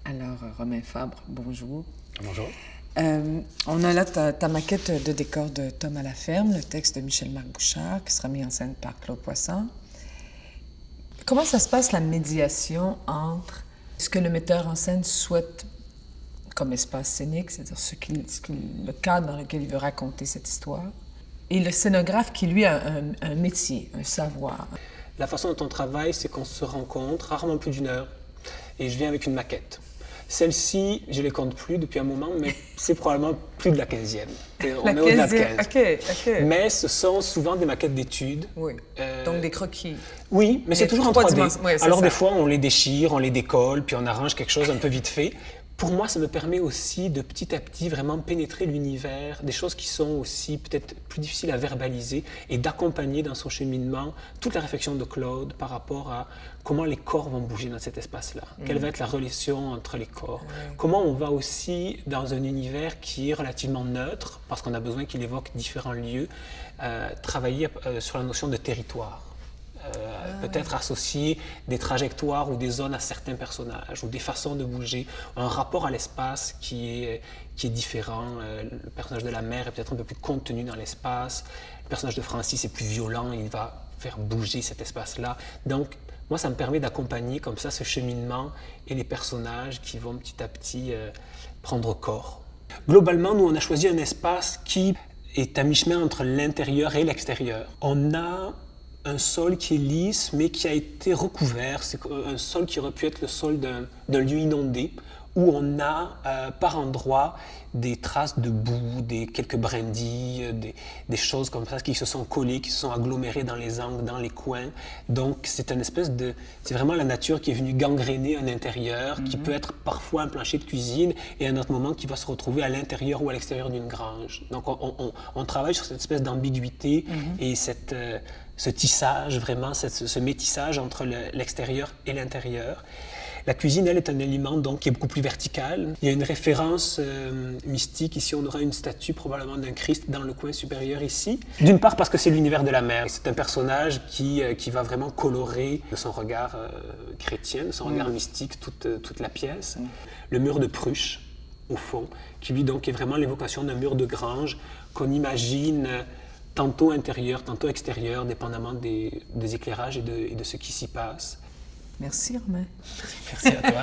Alors, Romain Fabre, bonjour. Bonjour. On a là ta maquette de décor de Tom à la ferme, le texte de Michel-Marc Bouchard, qui sera mis en scène par Claude Poisson. Comment ça se passe, la médiation entre ce que le metteur en scène souhaite comme espace scénique, c'est-à-dire le cadre dans lequel il veut raconter cette histoire, et le scénographe qui, lui, a un métier, un savoir? La façon dont on travaille, c'est qu'on se rencontre, rarement plus d'une heure, et je viens avec une maquette. Celle-ci, je ne les compte plus depuis un moment, mais c'est probablement plus de la 15e. On est au-delà de 15. OK. Mais ce sont souvent des maquettes d'études. Oui, donc des croquis. Oui, mais c'est toujours en 3D. Oui, alors des fois, on les déchire, on les décolle, puis on arrange quelque chose un peu vite fait. Pour moi, ça me permet aussi de petit à petit vraiment pénétrer l'univers, des choses qui sont aussi peut-être plus difficiles à verbaliser et d'accompagner dans son cheminement toute la réflexion de Claude par rapport à comment les corps vont bouger dans cet espace-là, quelle va être la relation entre les corps, comment on va aussi dans un univers qui est relativement neutre, parce qu'on a besoin qu'il évoque différents lieux, travailler sur la notion de territoire. Peut-être associer des trajectoires ou des zones à certains personnages ou des façons de bouger, un rapport à l'espace qui est différent. Le personnage de la mère est peut-être un peu plus contenu dans l'espace. Le personnage de Francis est plus violent, il va faire bouger cet espace-là. Donc, moi, ça me permet d'accompagner comme ça ce cheminement et les personnages qui vont petit à petit prendre corps. Globalement, nous, on a choisi un espace qui est à mi-chemin entre l'intérieur et l'extérieur. On a un sol qui est lisse, mais qui a été recouvert. C'est un sol qui aurait pu être le sol d'un lieu inondé, où on a par endroits des traces de boue, quelques brindilles, des choses comme ça qui se sont collées, qui se sont agglomérées dans les angles, dans les coins. Donc c'est c'est vraiment la nature qui est venue gangréner un intérieur, qui peut être parfois un plancher de cuisine, et à un autre moment qui va se retrouver à l'intérieur ou à l'extérieur d'une grange. Donc on travaille sur cette espèce d'ambiguïté et ce tissage, vraiment, ce métissage entre l'extérieur et l'intérieur. La cuisine, elle, est un élément donc, qui est beaucoup plus vertical. Il y a une référence mystique. Ici, on aura une statue probablement d'un Christ dans le coin supérieur ici. D'une part parce que c'est l'univers de la mer. C'est un personnage qui va vraiment colorer de son regard chrétien, de son regard mystique, toute la pièce. Le mur de Pruche, au fond, qui lui donc est vraiment l'évocation d'un mur de grange qu'on imagine tantôt intérieur, tantôt extérieur, dépendamment des éclairages et de ce qui s'y passe. Merci, Romain. Merci à toi.